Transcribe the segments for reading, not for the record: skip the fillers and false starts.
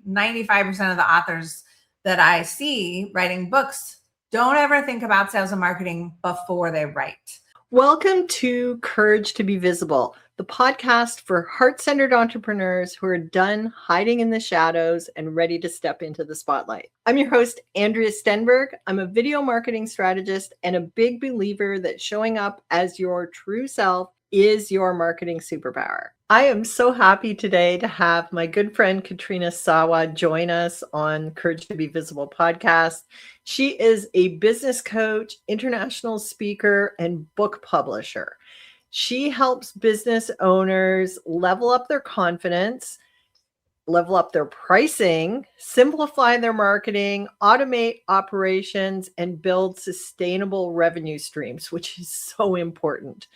95% of the authors that I see writing books don't ever think about sales and marketing before they write. Welcome to Courage to be Visible, the podcast for heart-centered entrepreneurs who are done hiding in the shadows and ready to step into the spotlight. I'm your host, Andrea Stenberg. I'm a video marketing strategist and a big believer that showing up as your true self is your marketing superpower. I am so happy today to have my good friend Katrina Sawa join us on Courage to be Visible podcast. She is a business coach, international speaker, and book publisher. She helps business owners level up their confidence, level up their pricing, simplify their marketing, automate operations, and build sustainable revenue streams, which is so important.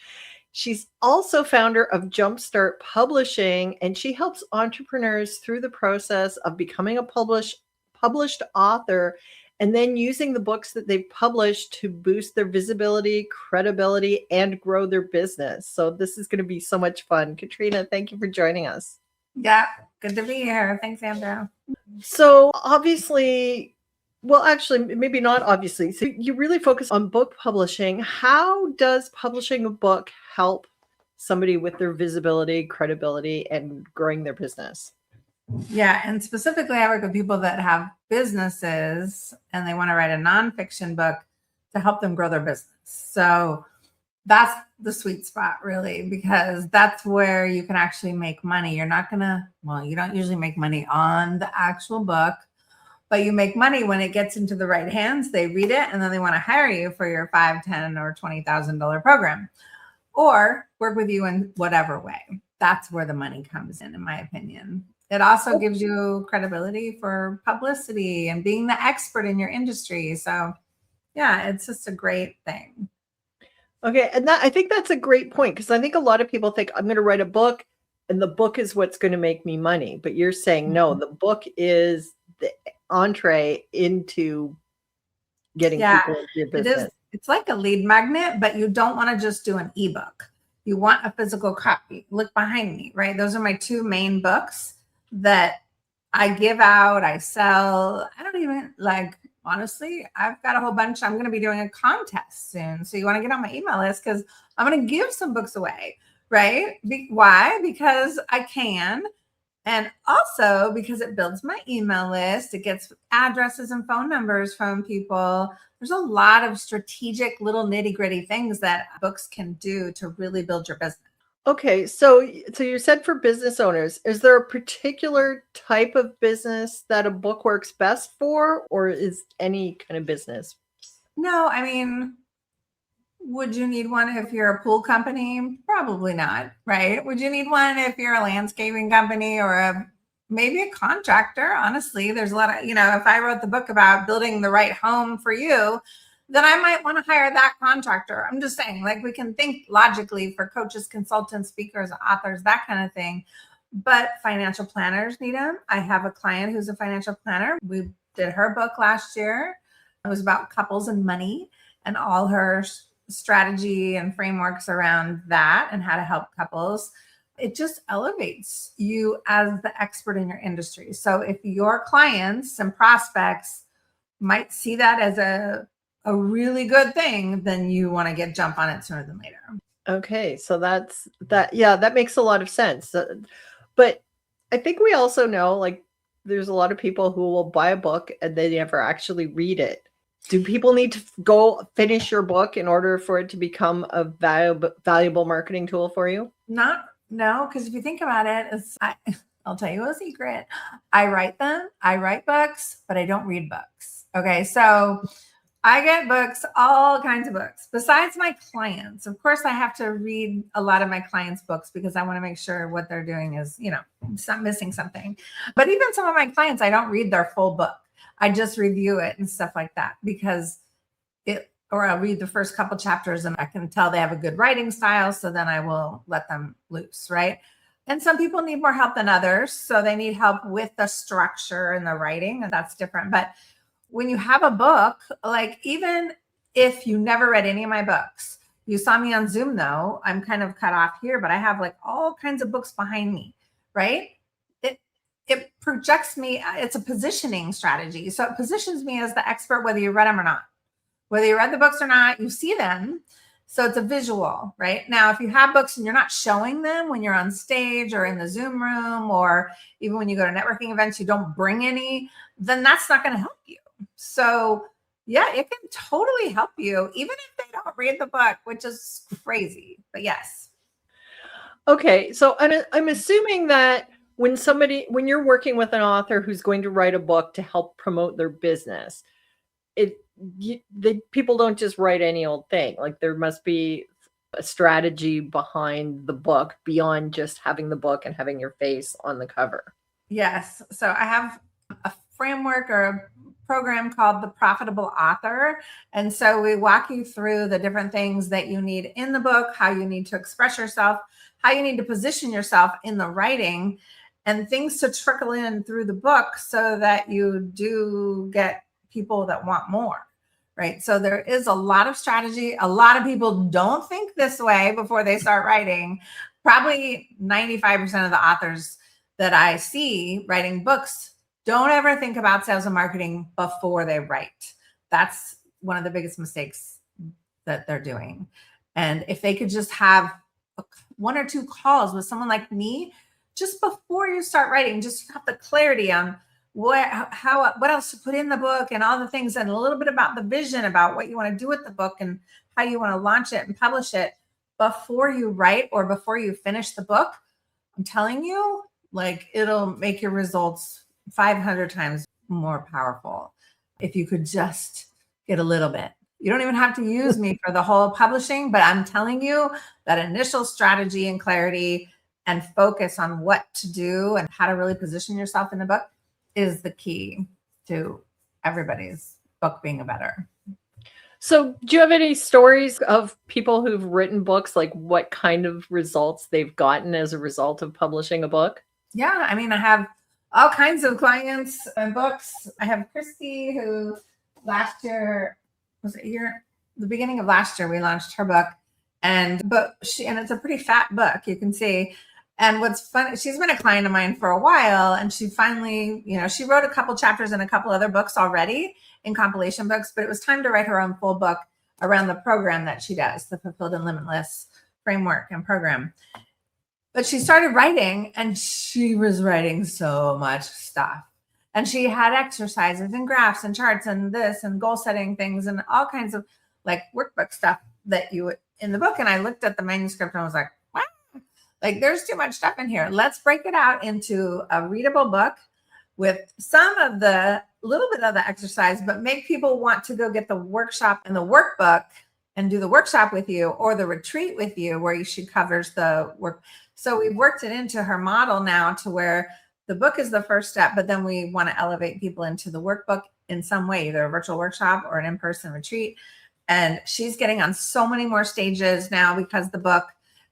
She's also founder of Jumpstart Publishing, and she helps entrepreneurs through the process of becoming a published author and then using the books that they've published to boost their visibility, credibility, and grow their business. So this is going to be so much fun. Katrina, thank you for joining us. Yeah, good to be here. Thanks, Andrea. So obviously, well, actually, maybe not obviously. So you really focus on book publishing. How does publishing a book help somebody with their visibility, credibility, and growing their business? Yeah, and specifically, I work with people that have businesses and they want to write a nonfiction book to help them grow their business. So that's the sweet spot, really, because that's where you can actually make money. You're not going to, well, you don't usually make money on the actual book, but you make money when it gets into the right hands. They read it and then they want to hire you for your $5,000, $10,000, or $20,000 program, or work with you in whatever way. That's where the money comes in my opinion. It also gives you credibility for publicity and being the expert in your industry. So yeah, it's just a great thing. Okay. And I think that's a great point, because I think a lot of people think I'm going to write a book and the book is what's going to make me money. But you're saying, no, the book is the entree into getting people into your business. It's like a lead magnet, but you don't want to just do an ebook. You want a physical copy. Look behind me, right? Those are my two main books that I give out, I sell. I don't even honestly, I've got a whole bunch. I'm going to be doing a contest soon. So you want to get on my email list because I'm going to give some books away, right? Why? Because I can. And also because it builds my email list. It gets addresses and phone numbers from people. There's a lot of strategic little nitty gritty things that books can do to really build your business. Okay. So you said for business owners, is there a particular type of business that a book works best for, or is any kind of business? No, I mean, would you need one if you're a pool company? Probably not, right? Would you need one if you're a landscaping company or maybe a contractor? Honestly, there's a lot of, if I wrote the book about building the right home for you, then I might want to hire that contractor. I'm just saying, we can think logically for coaches, consultants, speakers, authors, that kind of thing. But financial planners need them. I have a client who's a financial planner. We did her book last year. It was about couples and money and all her strategy and frameworks around that and how to help couples. It just elevates you as the expert in your industry. So if your clients and prospects might see that as a really good thing, then you want to jump on it sooner than later. Okay. So that's that. Yeah, that makes a lot of sense. But I think we also know, there's a lot of people who will buy a book and they never actually read it. Do people need to go finish your book in order for it to become a valuable marketing tool for you? No, because if you think about it, I'll tell you a secret. I write books, but I don't read books. Okay. So I get books, all kinds of books, besides my clients. Of course, I have to read a lot of my clients' books because I want to make sure what they're doing is, not missing something. But even some of my clients, I don't read their full book. I just review it and stuff like that or I'll read the first couple chapters and I can tell they have a good writing style. So then I will let them loose, right? And some people need more help than others. So they need help with the structure and the writing, and that's different. But when you have a book, even if you never read any of my books, you saw me on Zoom though, I'm kind of cut off here, but I have all kinds of books behind me, right? it projects me. It's a positioning strategy. So it positions me as the expert, whether you read them or not, whether you read the books or not, you see them. So it's a visual, right? Now, if you have books and you're not showing them when you're on stage or in the Zoom room, or even when you go to networking events, you don't bring any, then that's not going to help you. So yeah, it can totally help you, even if they don't read the book, which is crazy, but yes. Okay. So I'm assuming that when you're working with an author who's going to write a book to help promote their business, people don't just write any old thing. Like, there must be a strategy behind the book beyond just having the book and having your face on the cover. Yes. So I have a framework or a program called the Profitable Author. And so we walk you through the different things that you need in the book, how you need to express yourself, how you need to position yourself in the writing, and things to trickle in through the book so that you do get people that want more. Right. So there is a lot of strategy. A lot of people don't think this way before they start writing. Probably 95% of the authors that I see writing books don't ever think about sales and marketing before they write. That's one of the biggest mistakes that they're doing. And if they could just have one or two calls with someone like me just before you start writing, just have the clarity on what else to put in the book and all the things, and a little bit about the vision about what you want to do with the book and how you want to launch it and publish it before you write or before you finish the book, I'm telling you, like, it'll make your results 500 times more powerful if you could just get a little bit. You don't even have to use me for the whole publishing, but I'm telling you that initial strategy and clarity and focus on what to do and how to really position yourself in the book is the key to everybody's book being a better. So do you have any stories of people who've written books, like what kind of results they've gotten as a result of publishing a book? Yeah, I mean, I have all kinds of clients and books. I have Christy, who last year, the beginning of last year, we launched her book, and it's a pretty fat book, you can see. And what's fun, she's been a client of mine for a while, and she finally, she wrote a couple chapters in a couple other books already in compilation books, but it was time to write her own full book around the program that she does, the Fulfilled and Limitless framework and program. But she started writing, and she was writing so much stuff. And she had exercises and graphs and charts and this and goal setting things and all kinds of like workbook stuff that you would in the book. And I looked at the manuscript and I was like, wow, like, there's too much stuff in here. Let's break it out into a readable book with some of the little bit of the exercise, but make people want to go get the workshop and the workbook and do the workshop with you, or the retreat with you where she covers the work. So we've worked it into her model now to where the book is the first step, but then we want to elevate people into the workbook in some way, either a virtual workshop or an in-person retreat. And she's getting on so many more stages now because the book,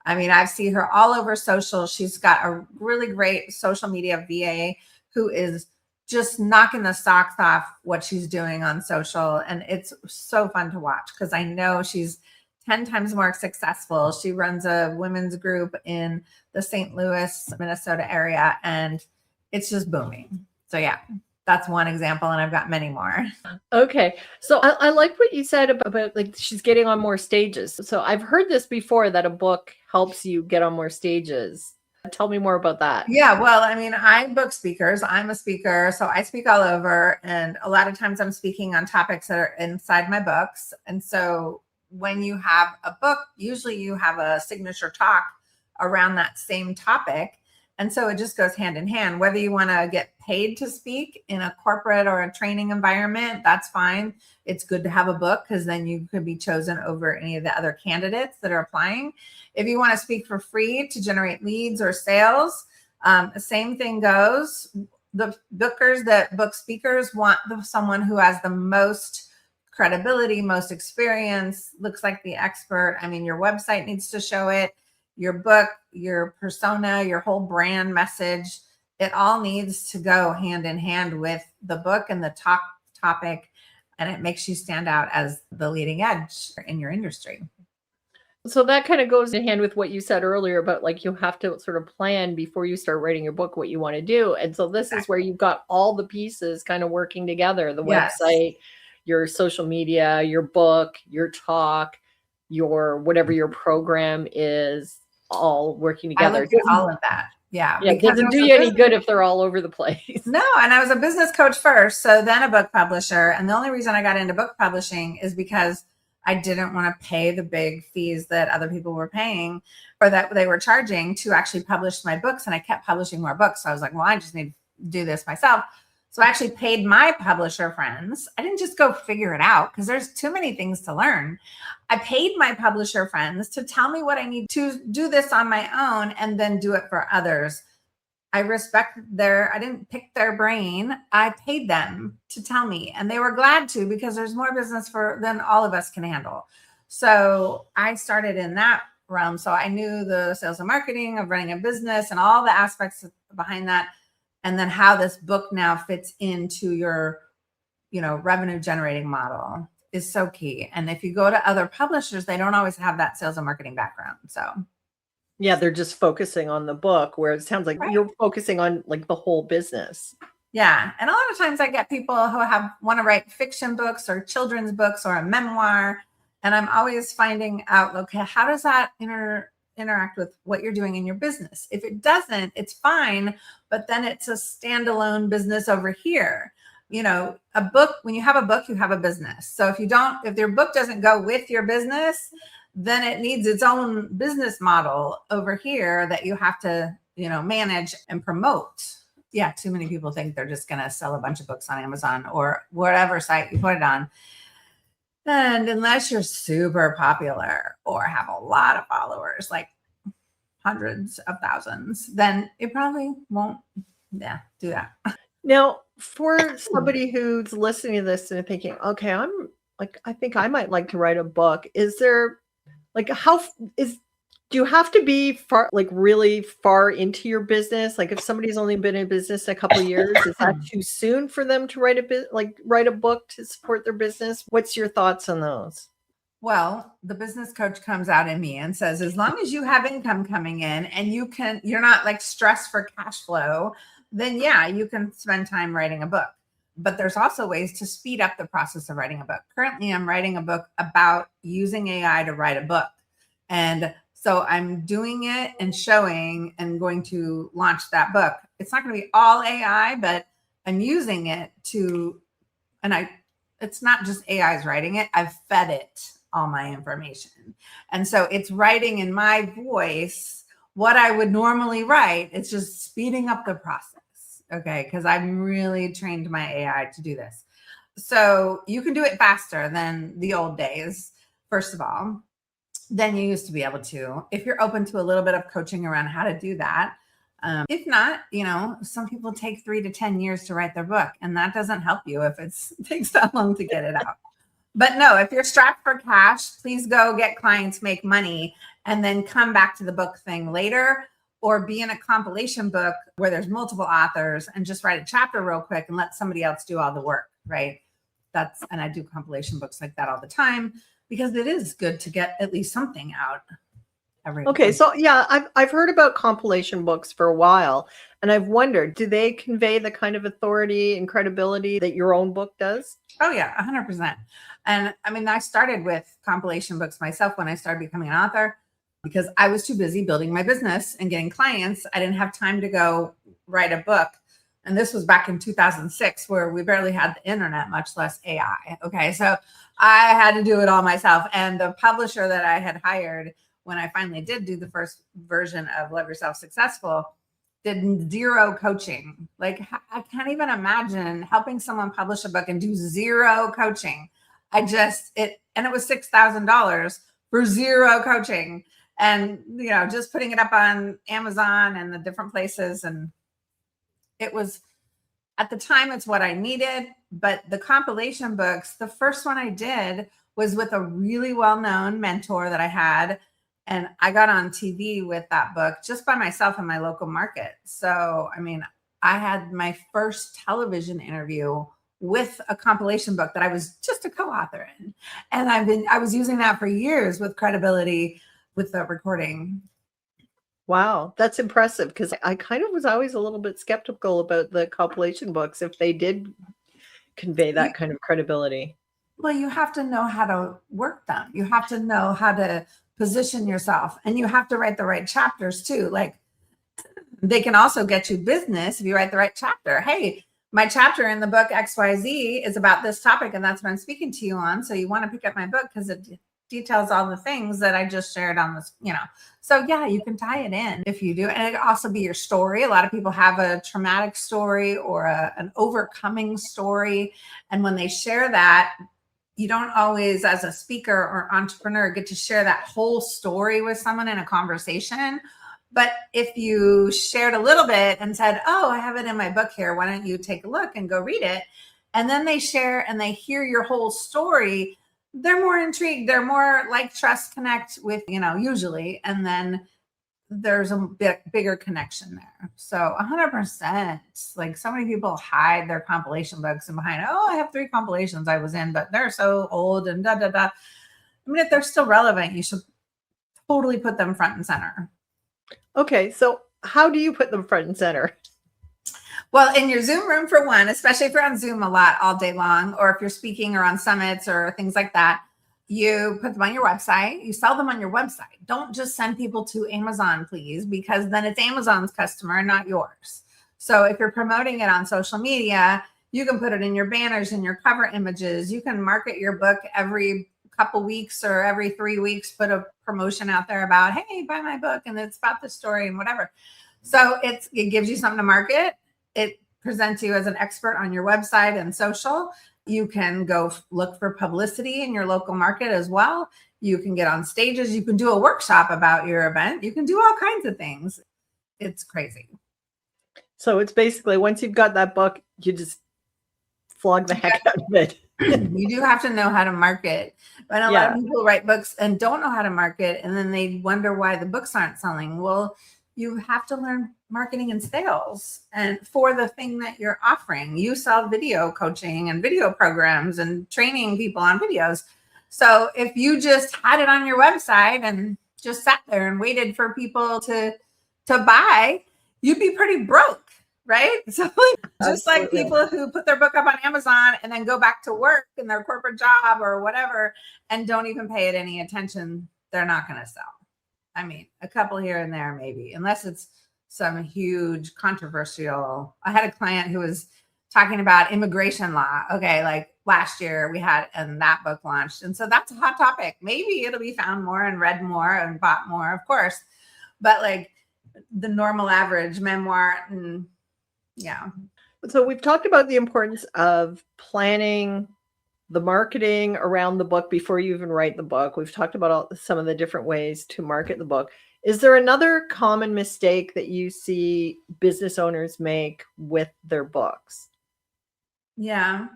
I mean, I've seen her all over social. She's got a really great social media VA who is just knocking the socks off what she's doing on social. And it's so fun to watch because I know she's 10 times more successful. She runs a women's group in the St. Louis, Minnesota area, and it's just booming. So yeah, that's one example, and I've got many more. Okay. So I like what you said about like she's getting on more stages. So I've heard this before, that a book helps you get on more stages. Tell me more about that. Yeah, well, I mean, I book speakers. I'm a speaker, so I speak all over, and a lot of times I'm speaking on topics that are inside my books. And so when you have a book, usually you have a signature talk around that same topic. And so it just goes hand in hand. Whether you want to get paid to speak in a corporate or a training environment, that's fine. It's good to have a book because then you could be chosen over any of the other candidates that are applying. If you want to speak for free to generate leads or sales, the same thing goes. The bookers that book speakers want someone who has the most credibility, most experience, looks like the expert. I mean, your website needs to show it. Your book, your persona, your whole brand message, it all needs to go hand in hand with the book and the topic, and it makes you stand out as the leading edge in your industry. So that kind of goes in hand with what you said earlier about like you have to sort of plan before you start writing your book what you want to do. And so this is where you've got all the pieces kind of working together, the Yes. website, your social media, your book, your talk, your whatever your program is, all working I together. looked at all of that. Yeah. Yeah, it Because I doesn't was do a you any business- good if they're all over the place. No, and I was a business coach first, so then a book publisher. And the only reason I got into book publishing is because I didn't want to pay the big fees that other people were paying or that they were charging to actually publish my books. And I kept publishing more books. So I was like, well, I just need to do this myself. So I actually paid my publisher friends. I didn't just go figure it out because there's too many things to learn. I paid my publisher friends to tell me what I need to do this on my own and then do it for others. I I didn't pick their brain. I paid them to tell me, and they were glad to because there's more business than all of us can handle. So I started in that realm. So I knew the sales and marketing of running a business and all the aspects behind that. And then how this book now fits into your, revenue generating model is so key. And if you go to other publishers, they don't always have that sales and marketing background. So Yeah, they're just focusing on the book where it sounds like you're focusing on like the whole business. yeah. And a lot of times I get people who want to write fiction books or children's books or a memoir. And I'm always finding out, okay, how does that interact with what you're doing in your business? If it doesn't, it's fine. But then it's a standalone business over here. A book, when you have a book, you have a business. So if your book doesn't go with your business, then it needs its own business model over here that you have to, manage and promote. Yeah, too many people think they're just going to sell a bunch of books on Amazon or whatever site you put it on. And unless you're super popular or have a lot of followers, like hundreds of thousands, then it probably won't, do that. Now, for somebody who's listening to this and thinking, okay, I think I might like to write a book. Is there like, do you have to be really far into your business? Like if somebody's only been in business a couple of years, is that too soon for them to write a book to support their business? What's your thoughts on those? Well, the business coach comes out in me and says, as long as you have income coming in and you're not like stressed for cash flow, then yeah, you can spend time writing a book. But there's also ways to speed up the process of writing a book. Currently, I'm writing a book about using AI to write a book. And so I'm doing it and showing and going to launch that book. It's not going to be all AI, but I'm using it it's not just AI's writing it. I've fed it all my information. And so it's writing in my voice what I would normally write. It's just speeding up the process. Okay. Because I'm really trained my AI to do this. So you can do it faster than the old days, first of all, than you used to be able to, if you're open to a little bit of coaching around how to do that. If not, some people take 3 to 10 years to write their book, and that doesn't help you if it takes that long to get it out. But no, if you're strapped for cash, please go get clients, make money, and then come back to the book thing later, or be in a compilation book where there's multiple authors and just write a chapter real quick and let somebody else do all the work, right? And I do compilation books like that all the time because it is good to get at least something out. Okay, so yeah, I've heard about compilation books for a while, and I've wondered, do they convey the kind of authority and credibility that your own book does? Oh yeah, 100%. And I mean, I started with compilation books myself when I started becoming an author because I was too busy building my business and getting clients. I didn't have time to go write a book. And this was back in 2006 where we barely had the internet, much less AI. Okay, so I had to do it all myself. And the publisher that I had hired when I finally did do the first version of Love Yourself Successful did zero coaching. Like I can't even imagine helping someone publish a book and do zero coaching. And it was $6,000 for zero coaching. And, just putting it up on Amazon and the different places. And it was, at the time, it's what I needed. But the compilation books, the first one I did was with a really well-known mentor that I had. And I got on TV with that book just by myself in my local market. So, I mean, I had my first television interview with a compilation book that I was just a co-author in. And I was using that for years with credibility. with the recording. Wow, that's impressive, because I kind of was always a little bit skeptical about the compilation books if they did convey that kind of credibility. Well, you have to know how to work them. You have to know how to position yourself, and you have to write the right chapters too. Like, they can also get you business if you write the right chapter. Hey, my chapter in the book XYZ is about this topic, and that's what I'm speaking to you on. So you want to pick up my book because it details all the things that I just shared on this, So yeah, you can tie it in if you do. And it can also be your story. A lot of people have a traumatic story or an overcoming story. And when they share that, you don't always, as a speaker or entrepreneur, get to share that whole story with someone in a conversation. But if you shared a little bit and said, oh, I have it in my book here, why don't you take a look and go read it? And then they share and they hear your whole story, they're more intrigued. They're more like, trust, connect with, usually. And then there's a bigger connection there. So 100%, like, so many people hide their compilation books and behind, oh, I have 3 compilations I was in, but they're so old and da, da, da. I mean, if they're still relevant, you should totally put them front and center. Okay, so how do you put them front and center? Well, in your Zoom room, for one, especially if you're on Zoom a lot all day long, or if you're speaking or on summits or things like that, you put them on your website. You sell them on your website. Don't just send people to Amazon, please, because then it's Amazon's customer, not yours. So if you're promoting it on social media, you can put it in your banners and your cover images. You can market your book every couple weeks or every 3 weeks, put a promotion out there about, hey, buy my book, and it's about this story and whatever. So it gives you something to market. It presents you as an expert on your website and social. You can go look for publicity in your local market as well. You can get on stages. You can do a workshop about your event. You can do all kinds of things. It's crazy. So it's basically, once you've got that book, you just flog the heck out of it. You do have to know how to market. But a lot of people write books and don't know how to market, and then they wonder why the books aren't selling. Well, you have to learn marketing and sales, and for the thing that you're offering. You sell video coaching and video programs and training people on videos. So if you just had it on your website and just sat there and waited for people to buy, you'd be pretty broke, right? So just like people who put their book up on Amazon and then go back to work in their corporate job or whatever and don't even pay it any attention, they're not going to sell. I mean, a couple here and there, maybe, unless it's some huge controversial. I had a client who was talking about immigration law. Okay, like last year we had, and that book launched. And so that's a hot topic. Maybe it'll be found more and read more and bought more, of course. But like the normal average memoir, and yeah. So we've talked about the importance of planning the marketing around the book before you even write the book. We've talked about some of the different ways to market the book. Is there another common mistake that you see business owners make with their books? Yeah.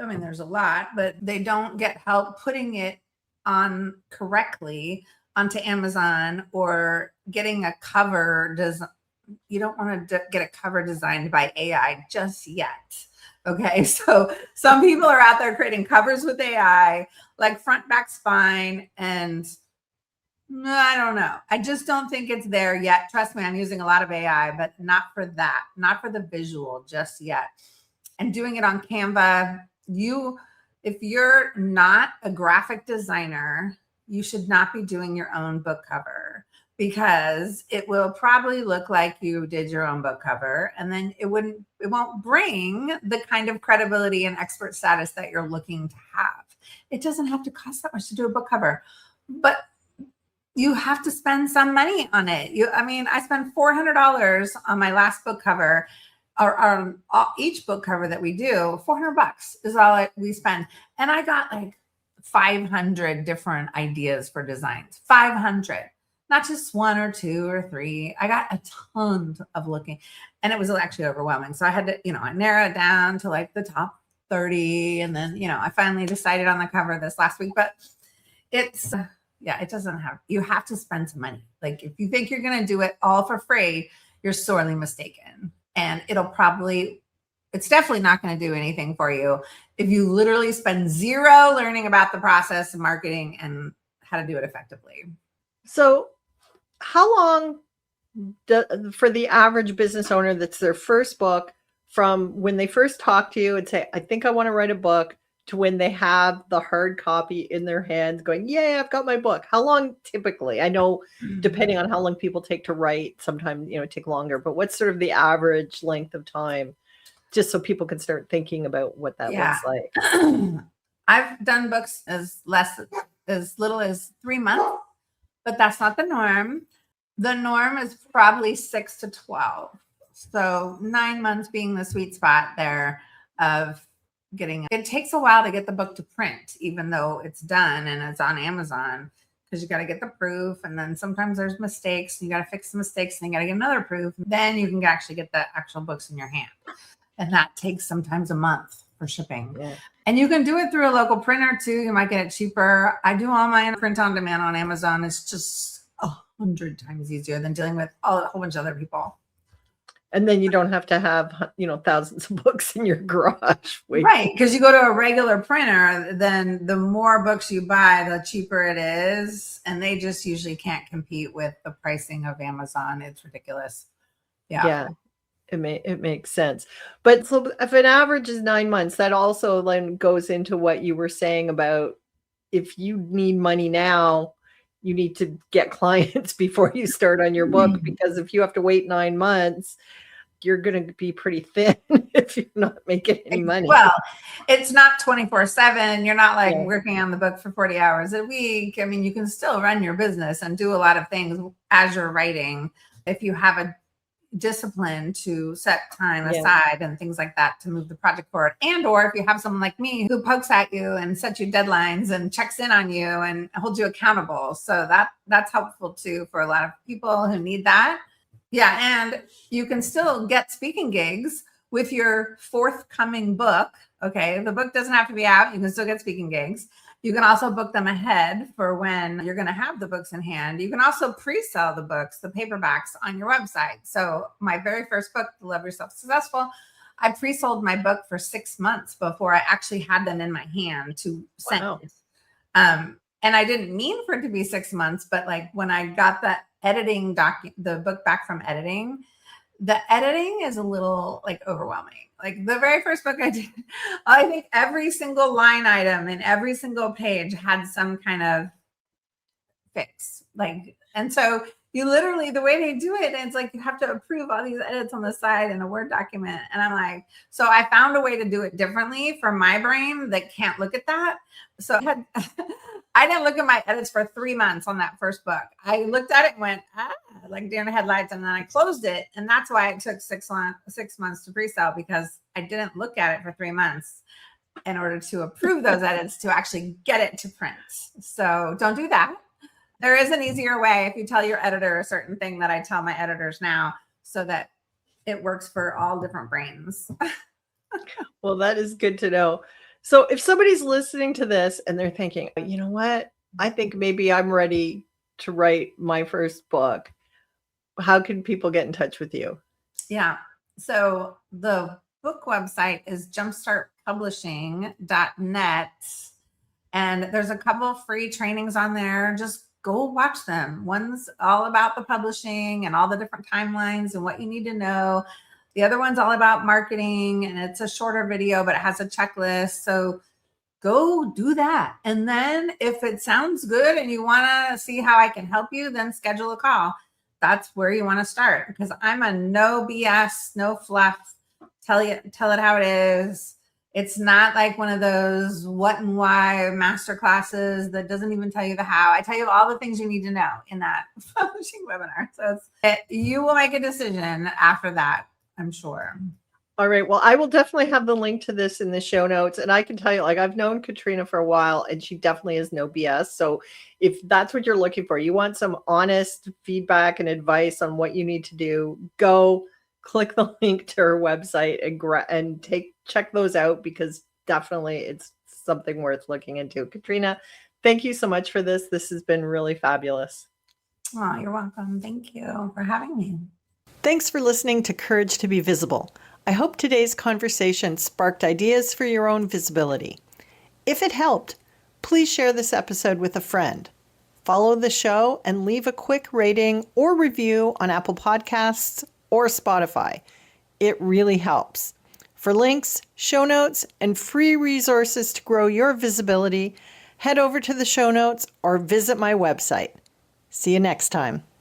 I mean, there's a lot, but they don't get help putting it on correctly onto Amazon or getting a cover. You don't want to get a cover designed by AI just yet. Okay, so some people are out there creating covers with AI, like front, back, spine, and I don't know. I just don't think it's there yet. Trust me, I'm using a lot of AI, but not for that, not for the visual just yet. And doing it on Canva, if you're not a graphic designer, you should not be doing your own book cover, because it will probably look like you did your own book cover, and then it won't bring the kind of credibility and expert status that you're looking to have. It doesn't have to cost that much to do a book cover, but you have to spend some money on it. I spent $400 on my last book cover, or each book cover that we do. $400 is all we spend. And I got like 500 different ideas for designs, 500. Not just 1 or 2 or 3. I got a ton of looking, and it was actually overwhelming. So I had to, I narrow it down to like the top 30. And then, I finally decided on the cover this last week, but it's, it doesn't you have to spend some money. Like if you think you're going to do it all for free, you're sorely mistaken. And it's definitely not going to do anything for you if you literally spend zero learning about the process of marketing and how to do it effectively. So how long for the average business owner that's their first book, from when they first talk to you and say, I think I want to write a book, to when they have the hard copy in their hands going, yeah, I've got my book? How long typically? I know depending on how long people take to write, sometimes, take longer, but what's sort of the average length of time, just so people can start thinking about what that Yeah. looks like? I've done books as little as 3 months, but that's not the norm. The norm is probably 6 to 12. So 9 months being the sweet spot there of getting it. It takes a while to get the book to print, even though it's done and it's on Amazon, because you got to get the proof. And then sometimes there's mistakes and you got to fix the mistakes and you got to get another proof. Then you can actually get the actual books in your hand. And that takes sometimes a month for shipping. Yeah. And you can do it through a local printer too. You might get it cheaper. I do all my print on demand on Amazon. It's just 100 times easier than dealing with a whole bunch of other people. And then you don't have to have, thousands of books in your garage. Right. Because you go to a regular printer, then the more books you buy, the cheaper it is. And they just usually can't compete with the pricing of Amazon. It's ridiculous. Yeah. It makes sense. But so if an average is 9 months, that also then goes into what you were saying about, if you need money now, you need to get clients before you start on your book, because if you have to wait 9 months, you're going to be pretty thin if you're not making any money. Well, it's not 24/7. You're not like working on the book for 40 hours a week. I mean, you can still run your business and do a lot of things as you're writing, if you have a discipline to set time aside and things like that to move the project forward. And or if you have someone like me who pokes at you and sets you deadlines and checks in on you and holds you accountable. So that's helpful too for a lot of people who need that. Yeah. And you can still get speaking gigs with your forthcoming book. Okay. The book doesn't have to be out. You can still get speaking gigs. You can also book them ahead for when you're going to have the books in hand. You can also pre-sell the books, the paperbacks, on your website. So my very first book, Love Yourself Successful, I pre-sold my book for 6 months before I actually had them in my hand to send. Wow. And I didn't mean for it to be 6 months, but like when I got the book back from editing, the editing is a little like overwhelming. Like the very first book I did, I think every single line item in every single page had some kind of fix. And so you literally, the way they do it, it's like you have to approve all these edits on the side in a Word document. And I'm like, so I found a way to do it differently for my brain that can't look at that. So I didn't look at my edits for 3 months on that first book. I looked at it and went, like deer in the headlights, and then I closed it. And that's why it took 6 months to pre-sell, because I didn't look at it for 3 months in order to approve those edits to actually get it to print. So don't do that. There is an easier way if you tell your editor a certain thing that I tell my editors now, so that it works for all different brains. Well, that is good to know. So if somebody's listening to this and they're thinking, you know what, I think maybe I'm ready to write my first book, how can people get in touch with you? Yeah. So the book website is jumpstartpublishing.net. And there's a couple free trainings on there. Just go watch them. One's all about the publishing and all the different timelines and what you need to know. The other one's all about marketing, and it's a shorter video, but it has a checklist. So go do that. And then if it sounds good and you want to see how I can help you, then schedule a call. That's where you want to start, because I'm a no BS, no fluff, tell it how it is. It's not like one of those what and why master classes that doesn't even tell you the how. I tell you all the things you need to know in that publishing webinar. So you will make a decision after that, I'm sure. All right. Well, I will definitely have the link to this in the show notes. And I can tell you, like, I've known Katrina for a while, and she definitely is no BS. So if that's what you're looking for, you want some honest feedback and advice on what you need to do, go click the link to her website and check those out, because definitely it's something worth looking into. Katrina, thank you so much for this. This has been really fabulous. Oh, you're welcome. Thank you for having me. Thanks for listening to Courage to be Visible. I hope today's conversation sparked ideas for your own visibility. If it helped, please share this episode with a friend. follow the show, and leave a quick rating or review on Apple Podcasts or Spotify. It really helps. For links, show notes, and free resources to grow your visibility, head over to the show notes or visit my website. See you next time.